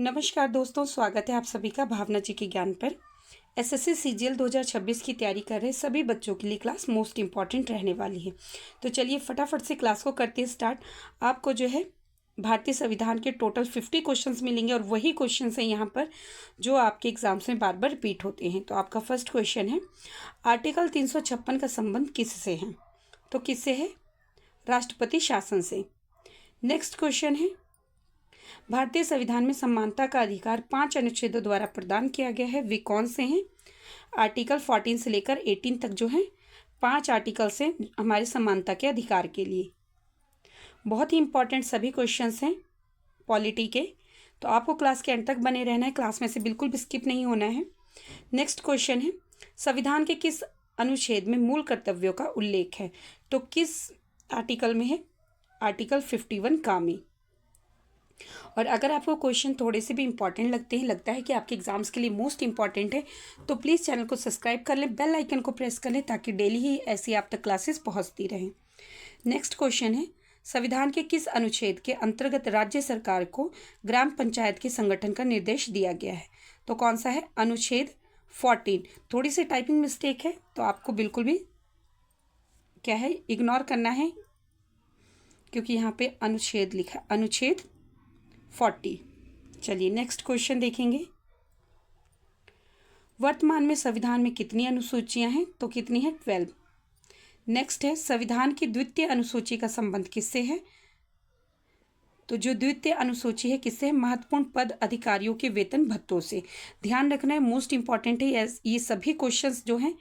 नमस्कार दोस्तों, स्वागत है आप सभी का भावना जी के ज्ञान पर। एसएससी सीजीएल 2026 की तैयारी कर रहे सभी बच्चों के लिए क्लास मोस्ट इम्पॉर्टेंट रहने वाली है। तो चलिए फटाफट से क्लास को करते हैं स्टार्ट। आपको जो है भारतीय संविधान के टोटल 50 क्वेश्चंस मिलेंगे और वही क्वेश्चंस हैं यहाँ पर जो आपके एग्जाम्स में बार बार रिपीट होते हैं। तो आपका फर्स्ट क्वेश्चन है, आर्टिकल 356 का संबंध किससे है? तो किससे है? राष्ट्रपति शासन से। नेक्स्ट क्वेश्चन है, भारतीय संविधान में समानता का अधिकार 5 अनुच्छेदों द्वारा प्रदान किया गया है, वे कौन से हैं? आर्टिकल 14 से लेकर 18 तक जो है 5 आर्टिकल्स हैं हमारे समानता के अधिकार के लिए। बहुत ही इंपॉर्टेंट सभी क्वेश्चंस हैं पॉलिटी के, तो आपको क्लास के एंड तक बने रहना है, क्लास में से बिल्कुल भी स्किप नहीं होना है। नेक्स्ट क्वेश्चन है, संविधान के किस अनुच्छेद में मूल कर्तव्यों का उल्लेख है? तो किस आर्टिकल में है? आर्टिकल 51 का में। और अगर आपको क्वेश्चन थोड़े से भी इंपॉर्टेंट लगता है कि आपके एग्जाम्स के लिए मोस्ट इंपॉर्टेंट है, तो प्लीज़ चैनल को सब्सक्राइब कर लें, बेल आइकन को प्रेस कर लें ताकि डेली ही ऐसी आप तक क्लासेस पहुंचती रहें। नेक्स्ट क्वेश्चन है, संविधान के किस अनुच्छेद के अंतर्गत राज्य सरकार को ग्राम पंचायत के संगठन का निर्देश दिया गया है? तो कौन सा है? अनुच्छेद 14। थोड़ी सी टाइपिंग मिस्टेक है तो आपको बिल्कुल भी क्या है, इग्नोर करना है, क्योंकि यहाँ पे अनुच्छेद लिखा, अनुच्छेद 40। चलिए नेक्स्ट क्वेश्चन देखेंगे, वर्तमान में संविधान में कितनी अनुसूचियां हैं? तो कितनी है? 12। नेक्स्ट है, संविधान की द्वितीय अनुसूची का संबंध किससे है? तो जो द्वितीय अनुसूची है किससे है? महत्वपूर्ण पद अधिकारियों के वेतन भत्तों से। ध्यान रखना है, मोस्ट इंपॉर्टेंट है, ये सभी क्वेश्चंस जो हैं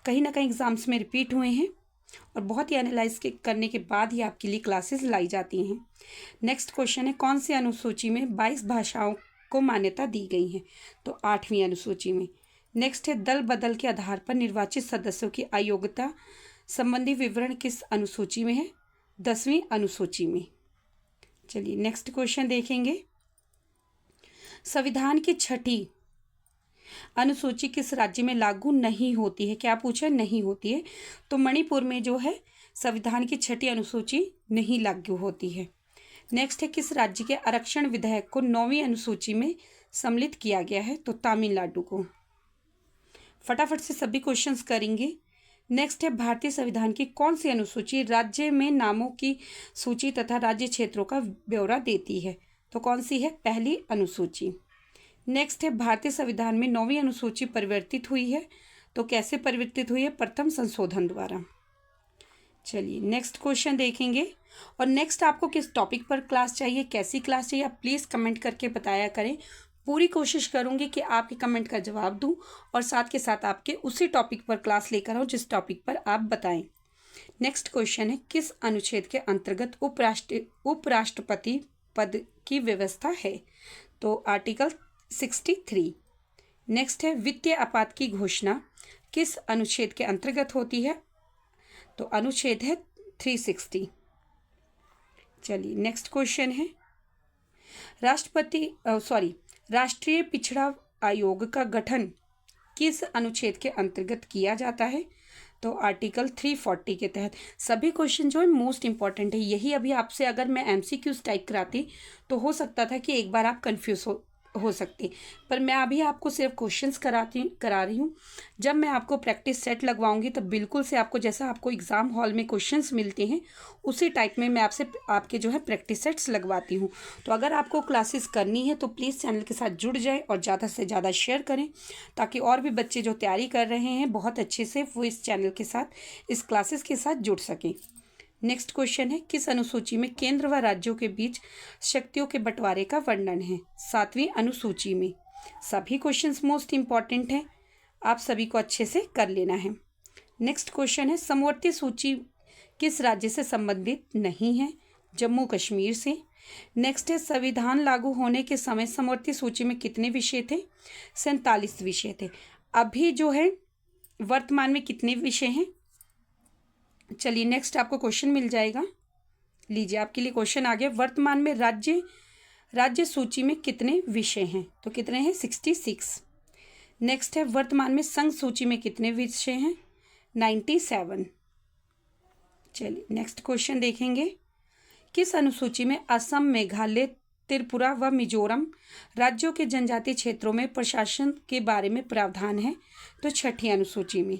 कहीं ना कहीं एग्जाम्स में रिपीट हुए हैं और बहुत ही एनालाइज करने के बाद ही आपके लिए क्लासेस लाई जाती हैं। नेक्स्ट क्वेश्चन है, कौन सी अनुसूची में 22 भाषाओं को मान्यता दी गई है? तो 8वीं अनुसूची में। नेक्स्ट है, दल बदल के आधार पर निर्वाचित सदस्यों की अयोग्यता संबंधी विवरण किस अनुसूची में है? 10वीं अनुसूची में। चलिए नेक्स्ट क्वेश्चन देखेंगे, संविधान की 6ठी अनुसूची किस राज्य में लागू नहीं होती है? क्या पूछा? नहीं होती है। तो मणिपुर में जो है संविधान की 6ठी अनुसूची नहीं लागू होती है। नेक्स्ट है, किस राज्य के आरक्षण विधेयक को 9वीं अनुसूची में सम्मिलित किया गया है? तो तमिलनाडु को। फटाफट से सभी क्वेश्चंस करेंगे। नेक्स्ट है, भारतीय संविधान की कौन सी अनुसूची राज्य में नामों की सूची तथा राज्य क्षेत्रों का ब्यौरा देती है? तो कौन सी है? पहली अनुसूची। नेक्स्ट है, भारतीय संविधान में 9वीं अनुसूची परिवर्तित हुई है, तो कैसे परिवर्तित हुई है? प्रथम संशोधन द्वारा। चलिए नेक्स्ट क्वेश्चन देखेंगे। और नेक्स्ट आपको किस टॉपिक पर क्लास चाहिए, कैसी क्लास चाहिए, आप प्लीज़ कमेंट करके बताया करें। पूरी कोशिश करूंगी कि आपके कमेंट का जवाब दूं और साथ के साथ आपके उसी टॉपिक पर क्लास लेकर आऊं जिस टॉपिक पर आप बताएं। नेक्स्ट क्वेश्चन है, किस अनुच्छेद के अंतर्गत उपराष्ट्रपति पद की व्यवस्था है? तो आर्टिकल 63। नेक्स्ट है, वित्तीय आपात की घोषणा किस अनुच्छेद के अंतर्गत होती है? तो अनुच्छेद है 360। चलिए नेक्स्ट क्वेश्चन है, राष्ट्रीय पिछड़ा आयोग का गठन किस अनुच्छेद के अंतर्गत किया जाता है? तो आर्टिकल 340 के तहत। सभी क्वेश्चन जो है मोस्ट इंपॉर्टेंट है। यही अभी आपसे अगर मैं एमसीक्यूज टाइप कराती तो हो सकता था कि एक बार आप कंफ्यूज हो सकती, पर मैं अभी आपको सिर्फ क्वेश्चंस करा रही हूँ। जब मैं आपको प्रैक्टिस सेट लगवाऊंगी तब बिल्कुल से आपको जैसा आपको एग्ज़ाम हॉल में क्वेश्चंस मिलते हैं उसी टाइप में मैं आपके जो है प्रैक्टिस सेट्स लगवाती हूँ। तो अगर आपको क्लासेस करनी है तो प्लीज़ चैनल के साथ जुड़ जाएं और ज़्यादा से ज़्यादा शेयर करें ताकि और भी बच्चे जो तैयारी कर रहे हैं बहुत अच्छे से वो इस चैनल के साथ, इस क्लासेस के साथ जुड़ सकें। नेक्स्ट क्वेश्चन है, किस अनुसूची में केंद्र व राज्यों के बीच शक्तियों के बंटवारे का वर्णन है? 7वीं अनुसूची में। सभी क्वेश्चंस मोस्ट इंपॉर्टेंट हैं, आप सभी को अच्छे से कर लेना है। नेक्स्ट क्वेश्चन है, समवर्ती सूची किस राज्य से संबंधित नहीं है? जम्मू कश्मीर से। नेक्स्ट है, संविधान लागू होने के समय समवर्ती सूची में कितने विषय थे? 47 विषय थे। अभी जो है वर्तमान में कितने विषय हैं? चलिए नेक्स्ट आपको क्वेश्चन मिल जाएगा। लीजिए आपके लिए क्वेश्चन आ गया, वर्तमान में राज्य सूची में कितने विषय हैं? तो कितने हैं? 66। नेक्स्ट है, वर्तमान में संघ सूची में कितने विषय हैं? 97। चलिए नेक्स्ट क्वेश्चन देखेंगे, किस अनुसूची में असम, मेघालय, त्रिपुरा व मिजोरम राज्यों के जनजातीय क्षेत्रों में प्रशासन के बारे में प्रावधान है? तो छठी अनुसूची में।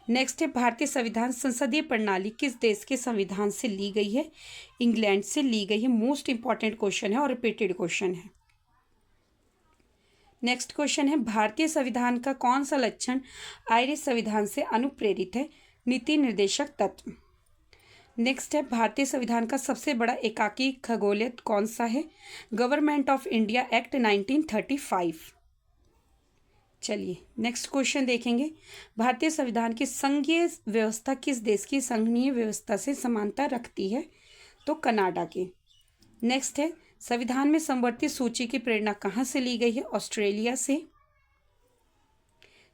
नेक्स्ट है भारतीय संविधान संसदीय प्रणाली किस देश के संविधान से ली गई है? इंग्लैंड से ली गई है। मोस्ट इंपॉर्टेंट क्वेश्चन है और रिपीटेड क्वेश्चन है। नेक्स्ट क्वेश्चन है भारतीय संविधान का कौन सा लक्षण आयरिश संविधान से अनुप्रेरित है? नीति निर्देशक तत्व। नेक्स्ट है भारतीय संविधान का सबसे बड़ा एकाकी खगोलीय कौन सा है? Government of India act 1935। चलिए नेक्स्ट क्वेश्चन देखेंगे। भारतीय संविधान की संघीय व्यवस्था किस देश की संघीय व्यवस्था से समानता रखती है? तो कनाडा के। नेक्स्ट है संविधान में समवर्ती सूची की प्रेरणा कहाँ से ली गई है? ऑस्ट्रेलिया से।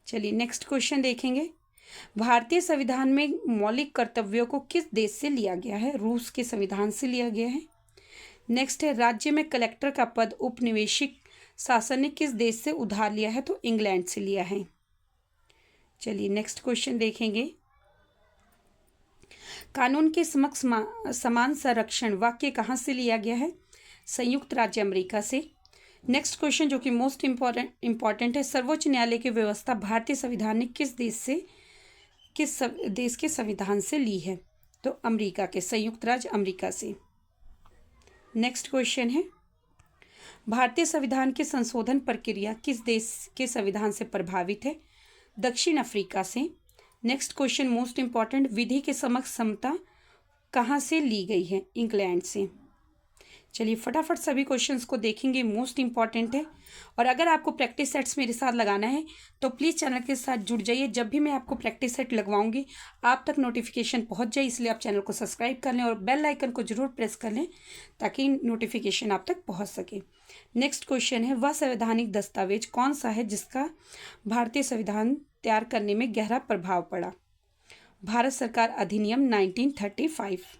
चलिए नेक्स्ट क्वेश्चन देखेंगे। भारतीय संविधान में मौलिक कर्तव्यों को किस देश से लिया गया है? रूस के संविधान से लिया गया है। नेक्स्ट है राज्य में कलेक्टर का पद उपनिवेशिक शासन ने किस देश से उधार लिया है? तो इंग्लैंड से लिया है। चलिए नेक्स्ट क्वेश्चन देखेंगे। कानून के समक्ष समान संरक्षण वाक्य कहाँ से लिया गया है? संयुक्त राज्य अमेरिका से। नेक्स्ट क्वेश्चन जो कि मोस्ट इंपॉर्टेंट है, सर्वोच्च न्यायालय की व्यवस्था भारतीय संविधान ने किस देश के संविधान से ली है? तो अमेरिका के, संयुक्त राज्य अमेरिका से। नेक्स्ट क्वेश्चन है भारतीय संविधान की संशोधन प्रक्रिया किस देश के संविधान से प्रभावित है? दक्षिण अफ्रीका से। नेक्स्ट क्वेश्चन मोस्ट इंपॉर्टेंट, विधि के समक्ष समता कहाँ से ली गई है? इंग्लैंड से। चलिए फटाफट सभी क्वेश्चंस को देखेंगे, मोस्ट इंपॉर्टेंट है। और अगर आपको प्रैक्टिस सेट्स मेरे साथ लगाना है तो प्लीज़ चैनल के साथ जुड़ जाइए। जब भी मैं आपको प्रैक्टिस सेट लगवाऊंगी आप तक नोटिफिकेशन पहुंच जाए, इसलिए आप चैनल को सब्सक्राइब कर लें और बेल आइकन को जरूर प्रेस कर लें ताकि नोटिफिकेशन आप तक पहुँच सके। नेक्स्ट क्वेश्चन है वह संवैधानिक दस्तावेज कौन सा है जिसका भारतीय संविधान तैयार करने में गहरा प्रभाव पड़ा? भारत सरकार अधिनियम 1935।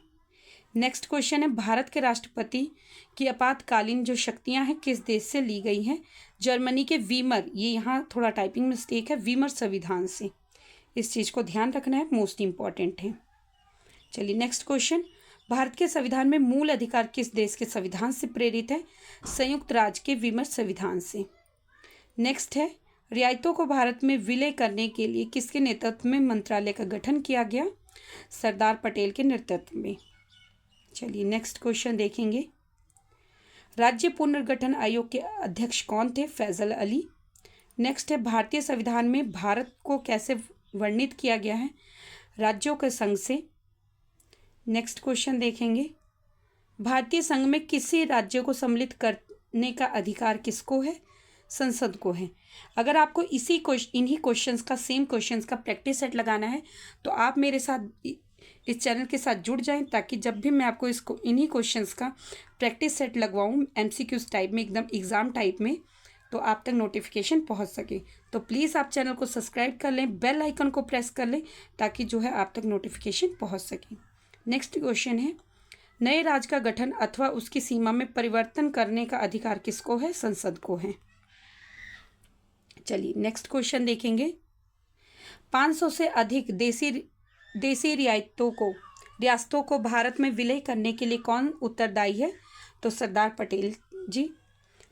नेक्स्ट क्वेश्चन है भारत के राष्ट्रपति की आपातकालीन जो शक्तियां हैं किस देश से ली गई हैं? जर्मनी के वीमर, ये यहाँ थोड़ा टाइपिंग मिस्टेक है, वीमर संविधान से। इस चीज़ को ध्यान रखना है, मोस्ट इंपॉर्टेंट है। चलिए नेक्स्ट क्वेश्चन, भारत के संविधान में मूल अधिकार किस देश के संविधान से प्रेरित है? संयुक्त राज्य के वीमर संविधान से। नेक्स्ट है रियायतों को भारत में विलय करने के लिए किसके नेतृत्व में मंत्रालय का गठन किया गया? सरदार पटेल के नेतृत्व में। चलिए नेक्स्ट क्वेश्चन देखेंगे। राज्य पुनर्गठन आयोग के अध्यक्ष कौन थे? फैजल अली। नेक्स्ट है भारतीय संविधान में भारत को कैसे वर्णित किया गया है? राज्यों के संघ से। नेक्स्ट क्वेश्चन देखेंगे। भारतीय संघ में किसी राज्य को सम्मिलित करने का अधिकार किसको है? संसद को है। अगर आपको इन्हीं क्वेश्चंस का सेम क्वेश्चंस का प्रैक्टिस सेट लगाना है तो आप मेरे साथ इस चैनल के साथ जुड़ जाएं ताकि जब भी मैं आपको इन्हीं क्वेश्चंस का प्रैक्टिस सेट लगवाऊं एमसीक्यूज टाइप में, एकदम एग्जाम टाइप में, तो आप तक नोटिफिकेशन पहुंच सके। तो प्लीज़ आप चैनल को सब्सक्राइब कर लें, बेल आइकन को प्रेस कर लें ताकि जो है आप तक नोटिफिकेशन पहुंच सके। नेक्स्ट क्वेश्चन है नए राज्य का गठन अथवा उसकी सीमा में परिवर्तन करने का अधिकार किसको है? संसद को है। चलिए नेक्स्ट क्वेश्चन देखेंगे। 500 से अधिक देसी रियासतों को भारत में विलय करने के लिए कौन उत्तरदायी है? तो सरदार पटेल जी।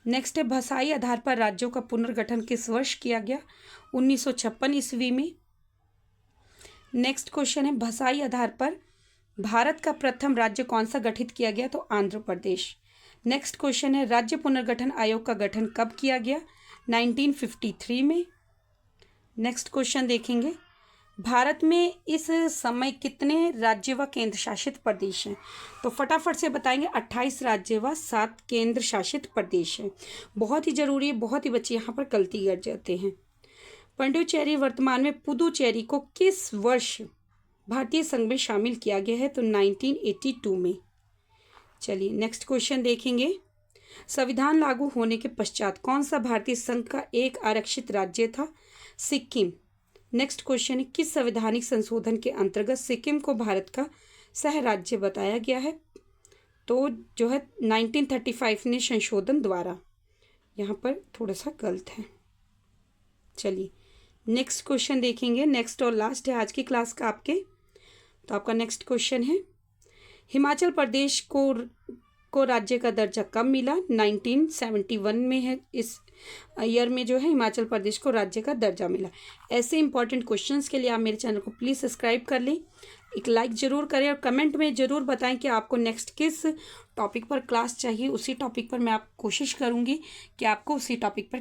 नेक्स्ट है भाषाई आधार पर राज्यों का पुनर्गठन किस वर्ष किया गया? 1956 ईस्वी में। नेक्स्ट क्वेश्चन है भाषाई आधार पर भारत का प्रथम राज्य कौन सा गठित किया गया? तो आंध्र प्रदेश। नेक्स्ट क्वेश्चन है राज्य पुनर्गठन आयोग का गठन कब किया गया? 1953 में। नेक्स्ट क्वेश्चन देखेंगे। भारत में इस समय कितने राज्य व केंद्र शासित प्रदेश हैं? तो फटाफट से बताएंगे। 28 राज्य व 7 केंद्र शासित प्रदेश हैं। बहुत ही जरूरी है, बहुत ही बच्चे यहाँ पर गलती कर जाते हैं। पुडुचेरी वर्तमान में पुदुचेरी को किस वर्ष भारतीय संघ में शामिल किया गया है? तो 1982 में। चलिए नेक्स्ट क्वेश्चन देखेंगे। संविधान लागू होने के पश्चात कौन सा भारतीय संघ का एक आरक्षित राज्य था? सिक्किम। नेक्स्ट क्वेश्चन है किस संवैधानिक संशोधन के अंतर्गत सिक्किम को भारत का सह राज्य बताया गया है? तो जो है 1935 ने संशोधन द्वारा। यहाँ पर थोड़ा सा गलत है। चलिए नेक्स्ट क्वेश्चन देखेंगे। नेक्स्ट और लास्ट है आज की क्लास का आपके। तो आपका नेक्स्ट क्वेश्चन है हिमाचल प्रदेश को को राज्य का दर्जा कब मिला? 1971 में है, इस ईयर में जो है हिमाचल प्रदेश को राज्य का दर्जा मिला। ऐसे इंपॉर्टेंट क्वेश्चंस के लिए आप मेरे चैनल को प्लीज़ सब्सक्राइब कर लें, एक लाइक ज़रूर करें और कमेंट में ज़रूर बताएं कि आपको नेक्स्ट किस टॉपिक पर क्लास चाहिए। उसी टॉपिक पर मैं आप कोशिश करूँगी कि आपको उसी टॉपिक पर